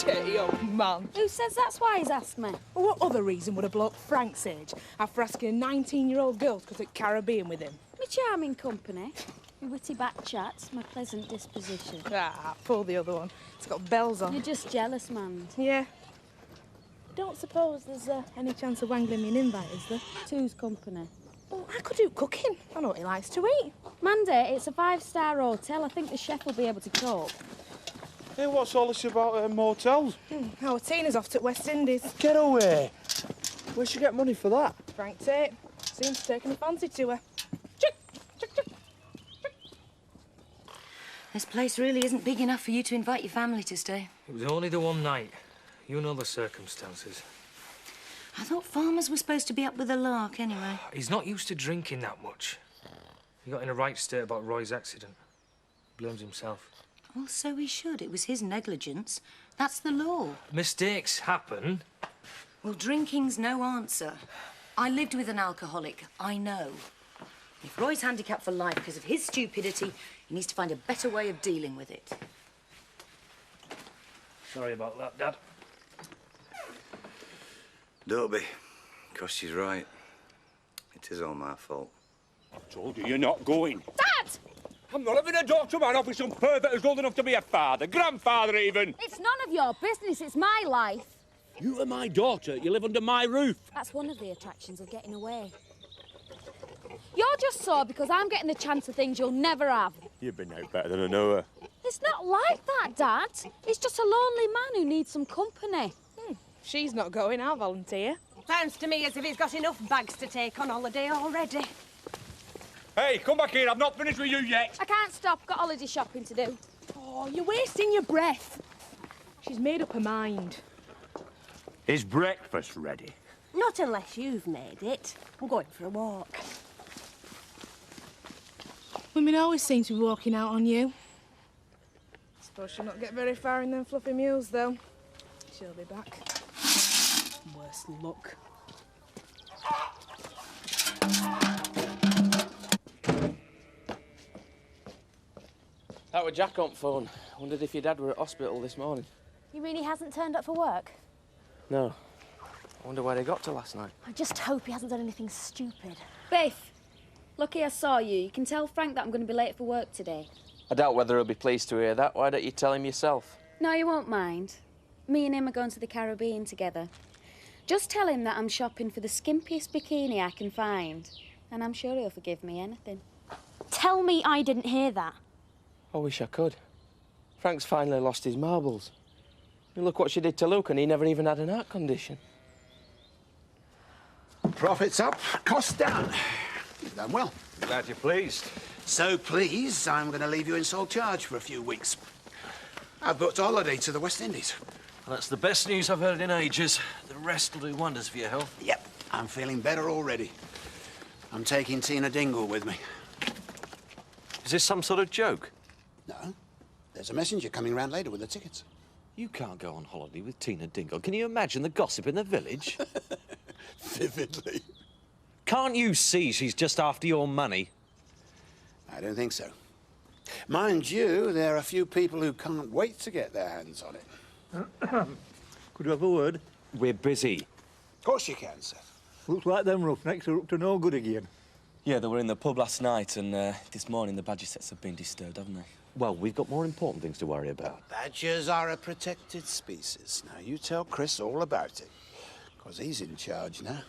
Dirty old man. Who says that's why he's asked me? Well, what other reason would a bloke Frank's age have for asking a 19-year-old girl to go to the Caribbean with him? My charming company, my witty back chats, my pleasant disposition. Ah, pull the other one. It's got bells on. You're just jealous, man. Yeah. Don't suppose there's any chance of wangling me an invite, is there? Two's company. Well, I could do cooking. I know what he likes to eat. Mandy, it's a 5-star hotel. I think the chef will be able to cope. Hey, what's all this about motels? Our Tina's off to West Indies. Get away! Where'd she get money for that? Frank Tate. Seems taking a fancy to her. This place really isn't big enough for you to invite your family to stay. It was only the one night. You know the circumstances. I thought farmers were supposed to be up with the lark anyway. He's not used to drinking that much. He got in a right state about Roy's accident. Blames himself. Well, so he should. It was his negligence. That's the law. Mistakes happen. Well, drinking's no answer. I lived with an alcoholic. I know. If Roy's handicapped for life because of his stupidity, he needs to find a better way of dealing with it. Sorry about that, Dad. Don't be, because she's right. It is all my fault. I told you, you're not going. Dad! I'm not having a daughter man off with some pervert who's old enough to be a father, grandfather even. It's none of your business. It's my life. You are my daughter. You live under my roof. That's one of the attractions of getting away. You're just sore because I'm getting the chance of things you'll never have. You've been out better than I know her. It's not like that, Dad. It's just a lonely man who needs some company. She's not going, I'll volunteer. Sounds to me as if he's got enough bags to take on holiday already. Hey, come back here. I've not finished with you yet. I can't stop. Got holiday shopping to do. Oh, you're wasting your breath. She's made up her mind. Is breakfast ready? Not unless you've made it. I'm going for a walk. Women always seem to be walking out on you. Suppose she'll not get very far in them fluffy mules, though. She'll be back. Worse luck. That was Jack on phone. Wondered if your dad were at hospital this morning. You mean he hasn't turned up for work? No. I wonder where they got to last night. I just hope he hasn't done anything stupid. Biff, lucky I saw you. You can tell Frank that I'm going to be late for work today. I doubt whether he'll be pleased to hear that. Why don't you tell him yourself? No, you won't mind. Me and him are going to the Caribbean together. Just tell him that I'm shopping for the skimpiest bikini I can find. And I'm sure he'll forgive me anything. Tell me I didn't hear that. I wish I could. Frank's finally lost his marbles. You look what she did to Luke, and he never even had an heart condition. Profits up, costs down. You've done well. Glad you're pleased. So pleased, I'm going to leave you in sole charge for a few weeks. I've booked a holiday to the West Indies. Well, that's the best news I've heard in ages. The rest will do wonders for your health. Yep, I'm feeling better already. I'm taking Tina Dingle with me. Is this some sort of joke? No. There's a messenger coming round later with the tickets. You can't go on holiday with Tina Dingle. Can you imagine the gossip in the village? Vividly. Can't you see she's just after your money? I don't think so. Mind you, there are a few people who can't wait to get their hands on it. Could you have a word? We're busy. Of course you can, Seth. Looks like them roughnecks are up to no good again. Yeah, they were in the pub last night, and this morning the badger sets have been disturbed, haven't they? Well, we've got more important things to worry about. Badgers are a protected species. Now, you tell Chris all about it, because he's in charge now.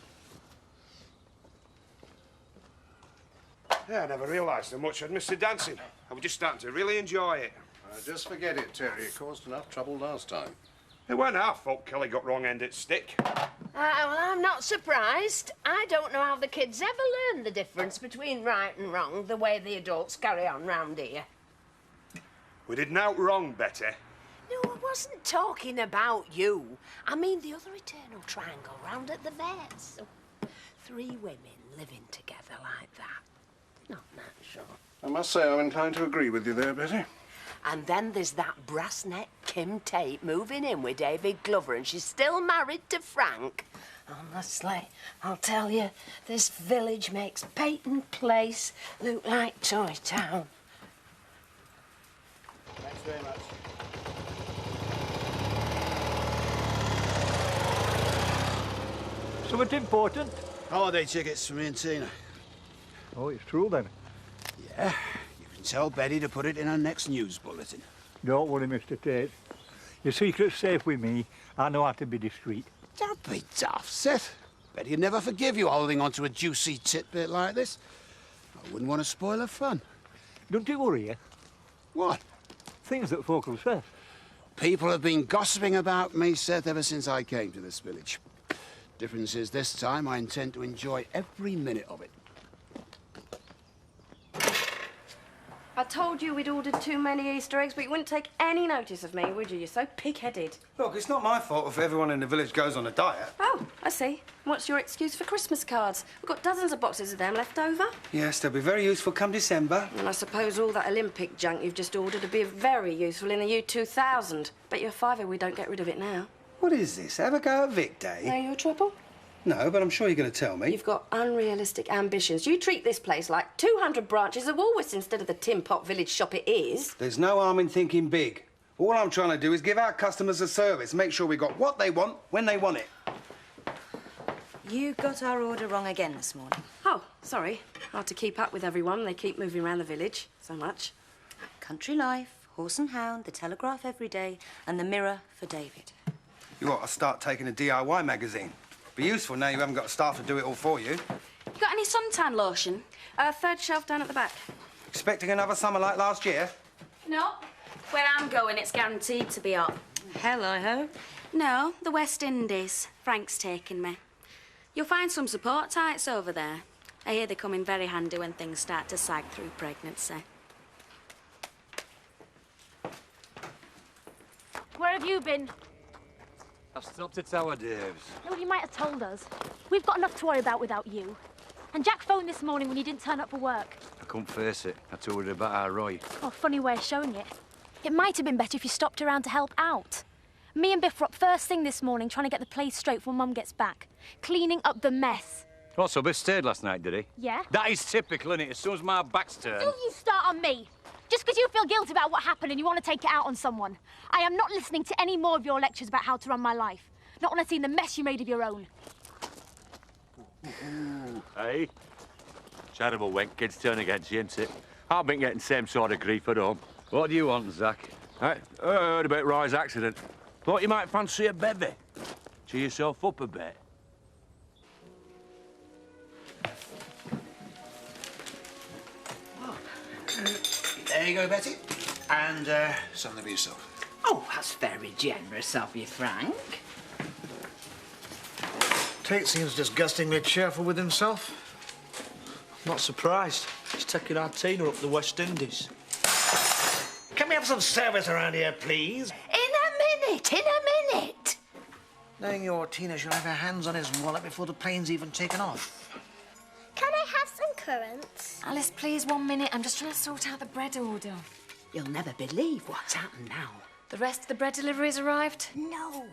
Yeah, I never realised how much I'd missed the dancing. I was just starting to really enjoy it. Just forget it, Terry. It caused enough trouble last time. It weren't our fault Kelly got wrong end at stick. Well, I'm not surprised. I don't know how the kids ever learn the difference between right and wrong the way the adults carry on round here. We didn't out wrong, Betty. No, I wasn't talking about you. I mean the other eternal triangle round at the vets. 3 women living together like that. Not natural. I must say I'm inclined to agree with you there, Betty. And then there's that brass neck Kim Tate moving in with David Glover, and she's still married to Frank. Honestly, I'll tell you, this village makes Peyton Place look like Toy Town. Thanks very much. Something important? Holiday tickets for me and Tina. Oh, it's true then. Yeah, you can tell Betty to put it in her next news bulletin. Don't worry, Mr. Tate. Your secret's safe with me. I know how to be discreet. Don't be daft, Seth. Betty'd never forgive you holding on to a juicy titbit like this. I wouldn't want to spoil her fun. Don't you worry, eh? What? Things that folk will say. People have been gossiping about me, Seth, ever since I came to this village. Difference is this time I intend to enjoy every minute of it. I told you we'd ordered too many Easter eggs, but you wouldn't take any notice of me, would you? You're so pig-headed. Look, it's not my fault if everyone in the village goes on a diet. Oh, I see. What's your excuse for Christmas cards? We've got dozens of boxes of them left over. Yes, they'll be very useful come December. And I suppose all that Olympic junk you've just ordered would be very useful in the year 2000. Bet you a fiver we don't get rid of it now. What is this? Have a go at Vic Day? Know your trouble? No, but I'm sure you're going to tell me. You've got unrealistic ambitions. You treat this place like 200 branches of Woolworths instead of the tin pot village shop it is. There's no harm in thinking big. All I'm trying to do is give our customers a service, make sure we got what they want, when they want it. You got our order wrong again this morning. Oh, sorry. Hard to keep up with everyone. They keep moving around the village so much. Country Life, Horse and Hound, The Telegraph every day, and The Mirror for David. You ought to start taking a DIY magazine. Be useful now you haven't got staff to do it all for you. You got any suntan lotion? Third shelf down at the back. Expecting another summer like last year? No. Where I'm going, it's guaranteed to be hot. Hell, I hope. No, the West Indies. Frank's taking me. You'll find some support tights over there. I hear they come in very handy when things start to sag through pregnancy. Where have you been? I've stopped at our Dave's. No, you might have told us. We've got enough to worry about without you. And Jack phoned this morning when you didn't turn up for work. I couldn't face it. I told her about our Roy. Oh, funny way of showing it. It might have been better if you stopped around to help out. Me and Biff were up first thing this morning trying to get the place straight for when Mum gets back. Cleaning up the mess. Oh, so Biff stayed last night, did he? Yeah? That is typical, isn't it? As soon as my back's turned. Don't you start on me. Just because you feel guilty about what happened and you want to take it out on someone. I am not listening to any more of your lectures about how to run my life. Not when I've seen the mess you made of your own. Hey? Terrible when kids turn against you, isn't it? I've been getting the same sort of grief at home. What do you want, Zach? I heard about Roy's accident. Thought you might fancy a bevy. Cheer yourself up a bit. There you go, Betty. And something for yourself. Oh, that's very generous of you, Frank. Tate seems disgustingly cheerful with himself. Not surprised. He's taking our Tina up the West Indies. Can we have some service around here, please? In a minute. Knowing your Tina, she'll have her hands on his wallet before the plane's even taken off. Can I have some currants? Alice, please, 1 minute. I'm just trying to sort out the bread order. You'll never believe what's happened now. The rest of the bread delivery's arrived? No.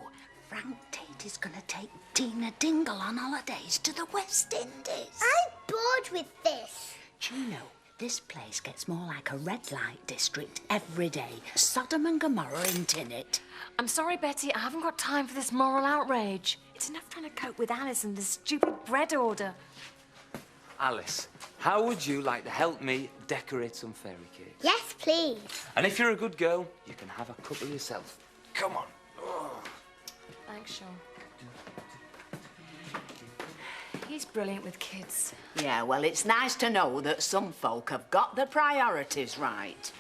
Frank Tate is going to take Tina Dingle on holidays to the West Indies. I'm bored with this. Gino, this place gets more like a red light district every day. Sodom and Gomorrah in it. I'm sorry, Betty. I haven't got time for this moral outrage. It's enough trying to cope with Alice and this stupid bread order. Alice, how would you like to help me decorate some fairy cakes? Yes, please. And if you're a good girl, you can have a couple yourself. Come on. Oh. Thanks, Sean. He's brilliant with kids. Yeah, well, it's nice to know that some folk have got their priorities right.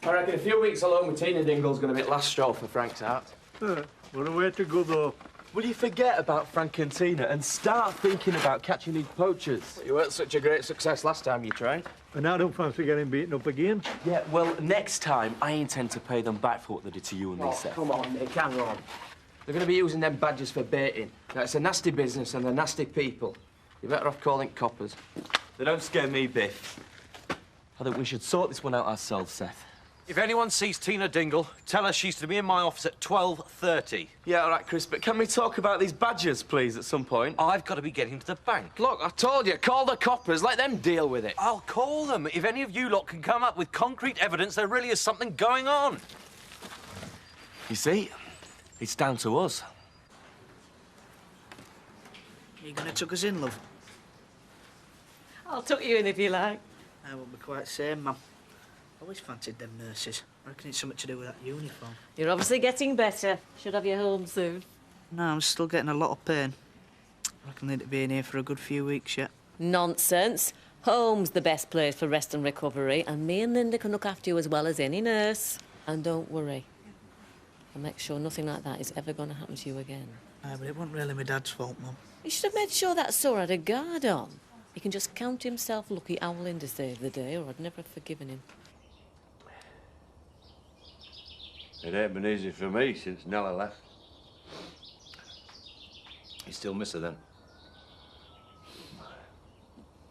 I reckon a few weeks alone with Tina Dingle's going to be last straw for Frank's art. What a way to go, though. Will you forget about Frank and Tina and start thinking about catching these poachers? You weren't such a great success last time you tried. And I don't fancy getting beaten up again. Yeah, well, next time, I intend to pay them back for what they did to you and me, Seth. come on, Nick, hang on. They're going to be using them badges for baiting. Now, it's a nasty business and they're nasty people. You're better off calling coppers. They don't scare me, Biff. I think we should sort this one out ourselves, Seth. If anyone sees Tina Dingle, tell her she's to be in my office at 12:30. Yeah, all right, Chris, but can we talk about these badgers, please, at some point? I've got to be getting to the bank. Look, I told you, call the coppers, let them deal with it. I'll call them if any of you lot can come up with concrete evidence there really is something going on. You see, it's down to us. You gonna tuck us in, love? I'll tuck you in if you like. I won't be quite the same, Mum. Always fancied them nurses. I reckon it's something to do with that uniform. You're obviously getting better. Should have you home soon. No, I'm still getting a lot of pain. I reckon they'd be in here for a good few weeks yet. Nonsense. Home's the best place for rest and recovery, and me and Linda can look after you as well as any nurse. And don't worry. I'll make sure nothing like that is ever going to happen to you again. Aye, but it wasn't really my dad's fault, Mum. You should have made sure that sore had a guard on. He can just count himself lucky how Linda saved the day, or I'd never have forgiven him. It ain't been easy for me since Nella left. You still miss her then?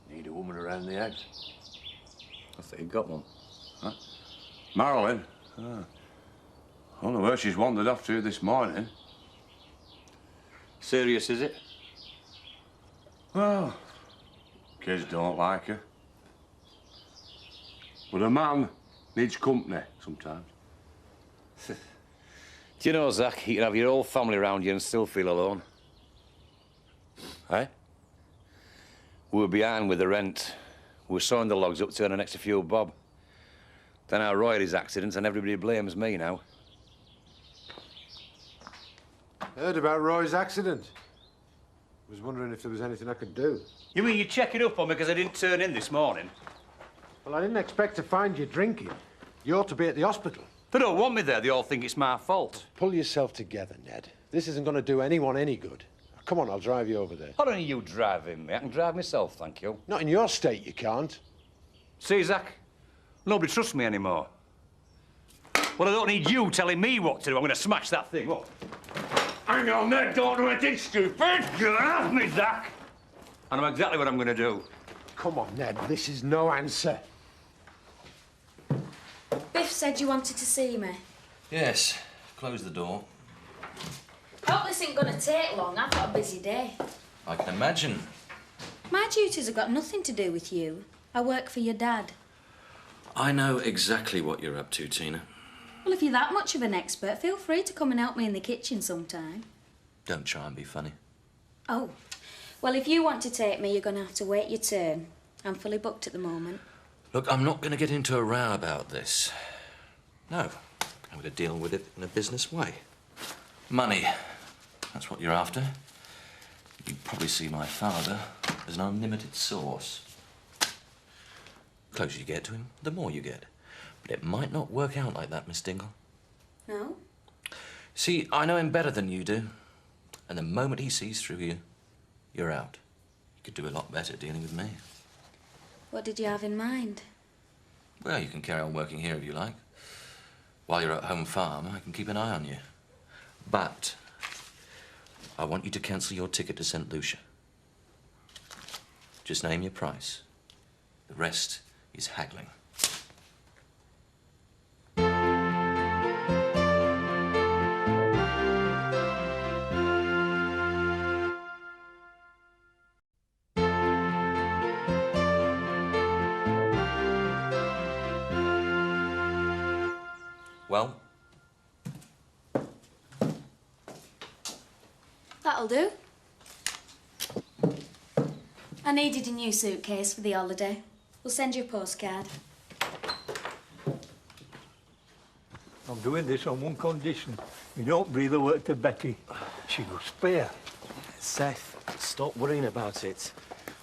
Need a woman around the house. I thought you got one. Huh? Marilyn? Ah. I don't know where she's wandered off to this morning. Serious, is it? Well, kids don't like her. But a man needs company sometimes. Do you know, Zach, you can have your whole family around you and still feel alone. Eh? We were behind with the rent. We were sawing the logs up to earn an extra few bob. Then I Roy had his accident and everybody blames me now. Heard about Roy's accident. Was wondering if there was anything I could do. You mean you're checking up on me because I didn't turn in this morning? Well, I didn't expect to find you drinking. You ought to be at the hospital. They don't want me there. They all think it's my fault. Pull yourself together, Ned. This isn't going to do anyone any good. Come on, I'll drive you over there. Why don't you drive in me? I can drive myself, thank you. Not in your state, you can't. See, Zach, nobody trusts me anymore. Well, I don't need you telling me what to do. I'm going to smash that thing up. Hang on, Ned, don't do anything stupid. Get off me, Zach. I know exactly what I'm going to do. Come on, Ned, this is no answer. Biff said you wanted to see me. Yes, close the door. Hope this ain't gonna take long. I've got a busy day. I can imagine. My duties have got nothing to do with you. I work for your dad. I know exactly what you're up to, Tina. Well, if you're that much of an expert, feel free to come and help me in the kitchen sometime. Don't try and be funny. Oh, well, if you want to take me, you're gonna have to wait your turn. I'm fully booked at the moment. Look, I'm not going to get into a row about this. No, I'm going to deal with it in a business way. Money, that's what you're after. You probably see my father as an unlimited source. The closer you get to him, the more you get. But it might not work out like that, Miss Dingle. No? See, I know him better than you do. And the moment he sees through you, you're out. You could do a lot better dealing with me. What did you have in mind? Well, you can carry on working here if you like. While you're at home farm, I can keep an eye on you. But I want you to cancel your ticket to St. Lucia. Just name your price. The rest is haggling. Well? That'll do. I needed a new suitcase for the holiday. We'll send you a postcard. I'm doing this on one condition. You don't breathe a word to Betty. She will spare. Seth, stop worrying about it.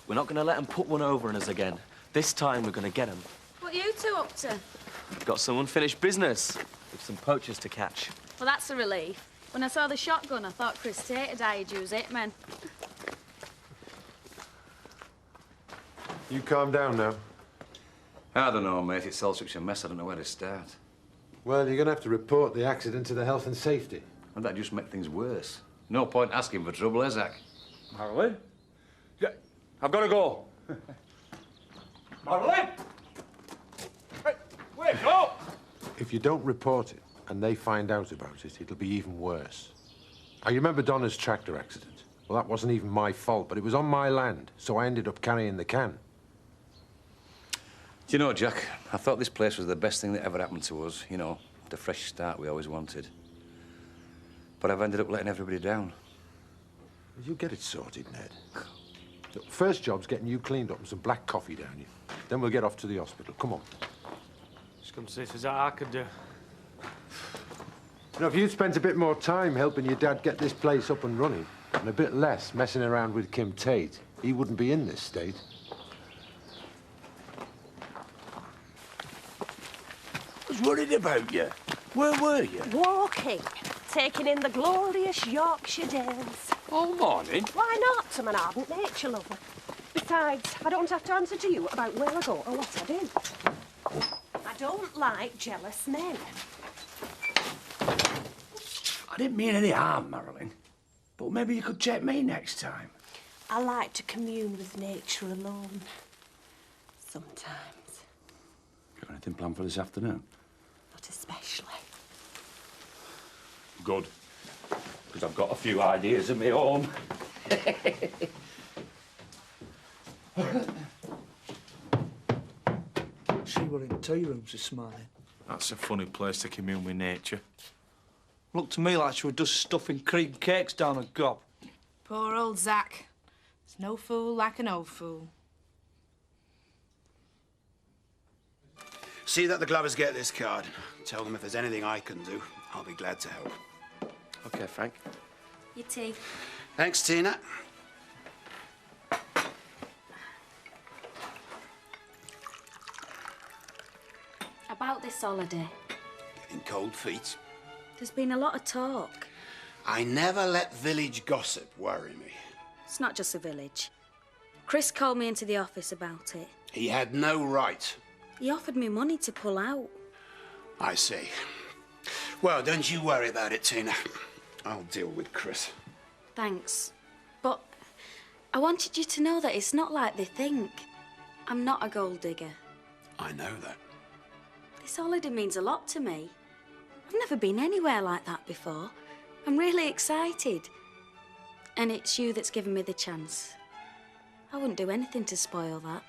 We're not going to let them put one over on us again. This time we're going to get them. What are you two up to? Got some unfinished business with some poachers to catch. Well, that's a relief. When I saw the shotgun, I thought Chris Tate had hired you as hitman. You calm down now. I don't know, mate. It's all such a mess, I don't know where to start. Well, you're going to have to report the accident to the health and safety. And that just make things worse. No point asking for trouble, is Zach? Marilyn? Yeah, I've got to go. Marilyn! Hey, wait, go! If you don't report it and they find out about it, it'll be even worse. I remember Donna's tractor accident. Well, that wasn't even my fault, but it was on my land, so I ended up carrying the can. Do you know, Jack, I thought this place was the best thing that ever happened to us. You know, the fresh start we always wanted. But I've ended up letting everybody down. You get it sorted, Ned. Look, first job's getting you cleaned up and some black coffee down you. Then we'll get off to the hospital. Come on. Just come to see if there's that I could do. You know, if you'd spent a bit more time helping your dad get this place up and running, and a bit less messing around with Kim Tate, he wouldn't be in this state. I was worried about you. Where were you? Walking, taking in the glorious Yorkshire dales. All morning? Why not? I'm an ardent nature lover. Besides, I don't have to answer to you about where I go or what I do. I don't like jealous men. I didn't mean any harm, Marilyn. But maybe you could check me next time. I like to commune with nature alone. Sometimes. Got anything planned for this afternoon? Not especially. Good. Because I've got a few ideas of my own. She were in tea rooms this morning. That's a funny place to commune with nature. Looked to me like she was just stuffing cream cakes down her gob. Poor old Zach. There's no fool like an old fool. See that the Glovers get this card. Tell them if there's anything I can do, I'll be glad to help. OK, Frank. Your tea. Thanks, Tina. About this holiday, Getting cold feet. there's been a lot of talk. I never let village gossip worry me. It's not just a village. Chris called me into the office about it. He had no right. He offered me money to pull out. I see. Well, don't you worry about it, Tina. I'll deal with Chris. Thanks. But I wanted you to know that it's not like they think. I'm not a gold digger. I know that. This holiday means a lot to me. I've never been anywhere like that before. I'm really excited. And it's you that's given me the chance. I wouldn't do anything to spoil that.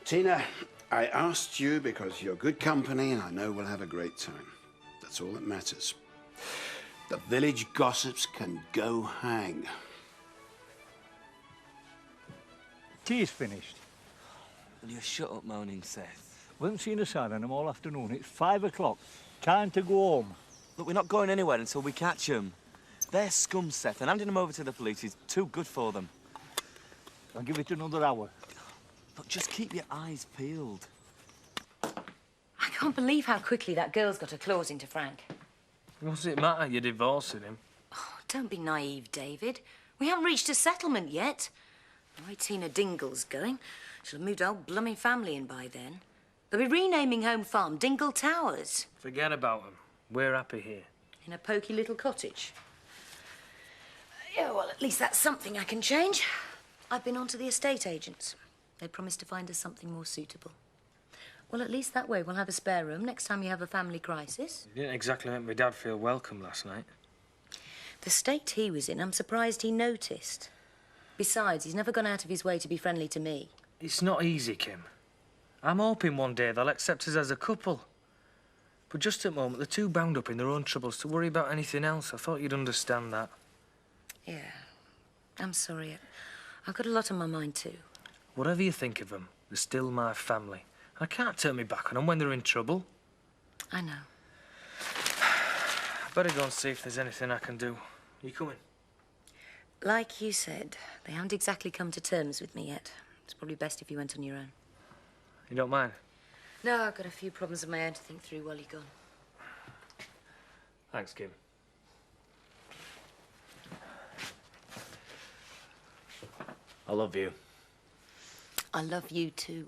Tina, I asked you because you're good company and I know we'll have a great time. That's all that matters. The village gossips can go hang. Tea's finished. Will you shut up moaning, Seth? We haven't seen a sign of them all afternoon. It's 5 o'clock. Time to go home. Look, we're not going anywhere until we catch them. They're scum, Seth, and handing them over to the police is too good for them. I'll give it another hour. Look, just keep your eyes peeled. I can't believe how quickly that girl's got her claws into Frank. What's it matter? You're divorcing him. Oh, don't be naive, David. We haven't reached a settlement yet. The way Tina Dingle's going, she'll have moved her whole blooming family in by then. They'll be renaming Home Farm Dingle Towers. Forget about him. We're happy here. In a poky little cottage. Yeah, well, at least that's something I can change. I've been on to the estate agents. They promised to find us something more suitable. Well, at least that way we'll have a spare room next time you have a family crisis. You didn't exactly make my dad feel welcome last night. The state he was in, I'm surprised he noticed. Besides, he's never gone out of his way to be friendly to me. It's not easy, Kim. I'm hoping one day they'll accept us as a couple. But just at the moment, they're too bound up in their own troubles to worry about anything else. I thought you'd understand that. Yeah, I'm sorry. I've got a lot on my mind, too. Whatever you think of them, they're still my family. I can't turn my back on them when they're in trouble. I know. Better go and see if there's anything I can do. You coming? Like you said, they haven't exactly come to terms with me yet. It's probably best if you went on your own. You don't mind? No, I've got a few problems of my own to think through while you're gone. Thanks, Kim. I love you. I love you, too.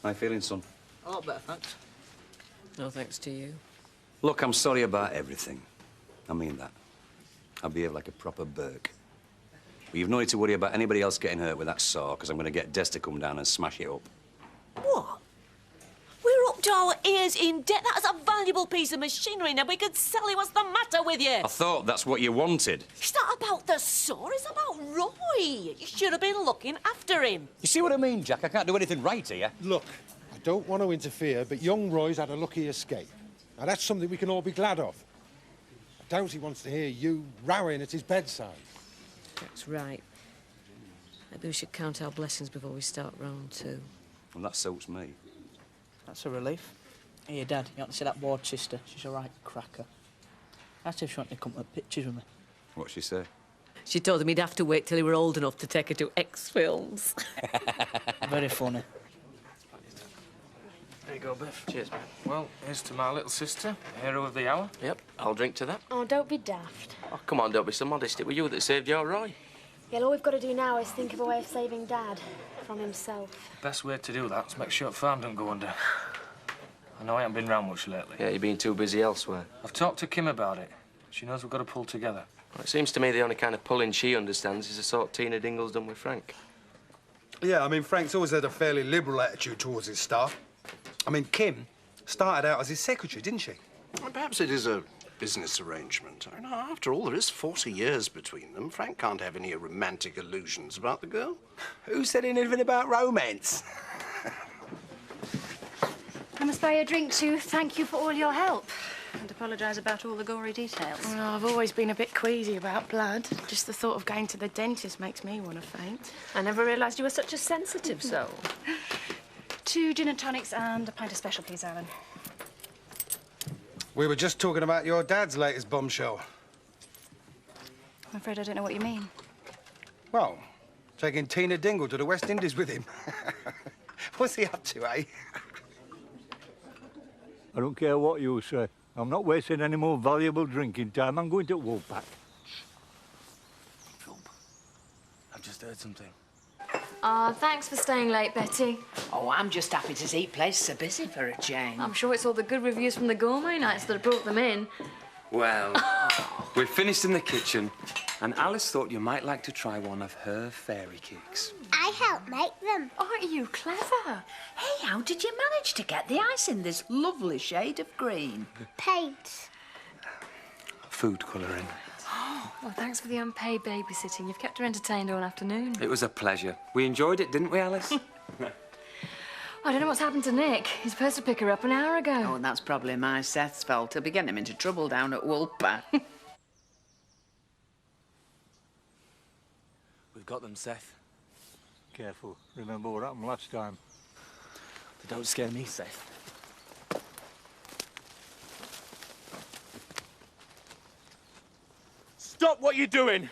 How you feeling, son? A lot better, thanks. No thanks to you. Look, I'm sorry about everything. I mean that. I behave like a proper Burke. But you've no need to worry about anybody else getting hurt with that saw, because I'm going to get Des to come down and smash it up. What? We're up to our ears in debt. That's a valuable piece of machinery. Now we could sell it. What's the matter with you? I thought that's what you wanted. It's not about the saw. It's about Roy. You should have been looking after him. You see what I mean, Jack? I can't do anything right here. Look, I don't want to interfere, but young Roy's had a lucky escape. Now, that's something we can all be glad of. doubt he wants to hear you rowing at his bedside. That's right. Maybe we should count our blessings before we start round two. Well, that suits me. That's a relief. Here, Dad, you ought to see that ward sister. She's a right cracker. Asked if she wanted to come take pictures with me. What'd she say? She told him he'd have to wait till he were old enough to take her to X-Films. Very funny. There you go, Biff. Cheers, man. Well, here's to my little sister, hero of the hour. Yep, I'll drink to that. Oh, don't be daft. Oh, come on, don't be so modest. It was you that saved your Roy. Yeah, all we've got to do now is think of a way of saving Dad from himself. Best way to do that is make sure the farm don't go under. I know I haven't been round much lately. Yeah, you've been too busy elsewhere. I've talked to Kim about it. She knows we've got to pull together. Well, it seems to me the only kind of pulling she understands is the sort Tina Dingle's done with Frank. Yeah, I mean, Frank's always had a fairly liberal attitude towards his staff. I mean, Kim started out as his secretary, didn't she? Well, perhaps it is a business arrangement. I mean, after all, there is 40 years between them. Frank can't have any romantic illusions about the girl. Who said anything about romance? I must buy you a drink to thank you for all your help and apologise about all the gory details. Well, I've always been a bit queasy about blood. Just the thought of going to the dentist makes me want to faint. I never realised you were such a sensitive soul. 2 gin and tonics and a pint of special, please, Alan. We were just talking about your dad's latest bombshell. I'm afraid I don't know what you mean. Well, taking Tina Dingle to the West Indies with him. What's he up to, eh? I don't care what you say. I'm not wasting any more valuable drinking time. I'm going to Woolpack. I've just heard something. Ah, thanks for staying late, Betty. Oh, I'm just happy to see places so busy for a change. I'm sure it's all the good reviews from the gourmet nights that have brought them in. Well, we're finished in the kitchen, and Alice thought you might like to try one of her fairy cakes. I helped make them. Aren't you clever? Hey, how did you manage to get the ice in this lovely shade of green? Paint. Food colouring. Oh, well, thanks for the unpaid babysitting. You've kept her entertained all afternoon. It was a pleasure. We enjoyed it, didn't we, Alice? I don't know what's happened to Nick. He's supposed to pick her up an hour ago. Oh, and that's probably my Seth's fault. He'll be getting him into trouble down at Woolpack. We've got them, Seth. Careful. Remember what happened last time. They don't scare me, Seth. Stop what you're doing!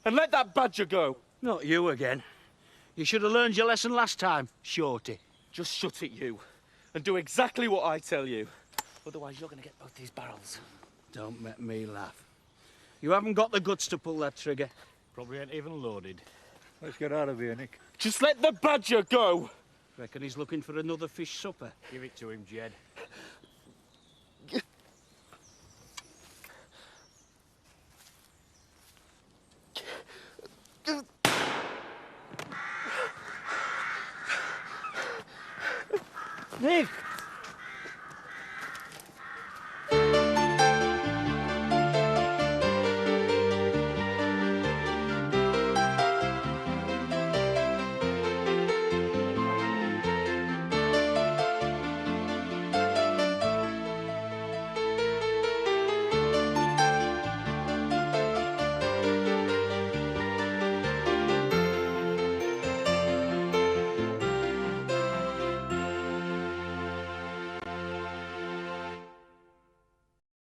And let that badger go! Not you again. You should have learned your lesson last time, Shorty. Just shut it, you. And do exactly what I tell you. Otherwise, you're going to get both these barrels. Don't make me laugh. You haven't got the guts to pull that trigger. Probably ain't even loaded. Let's get out of here, Nick. Just let the badger go! Reckon he's looking for another fish supper. Give it to him, Jed.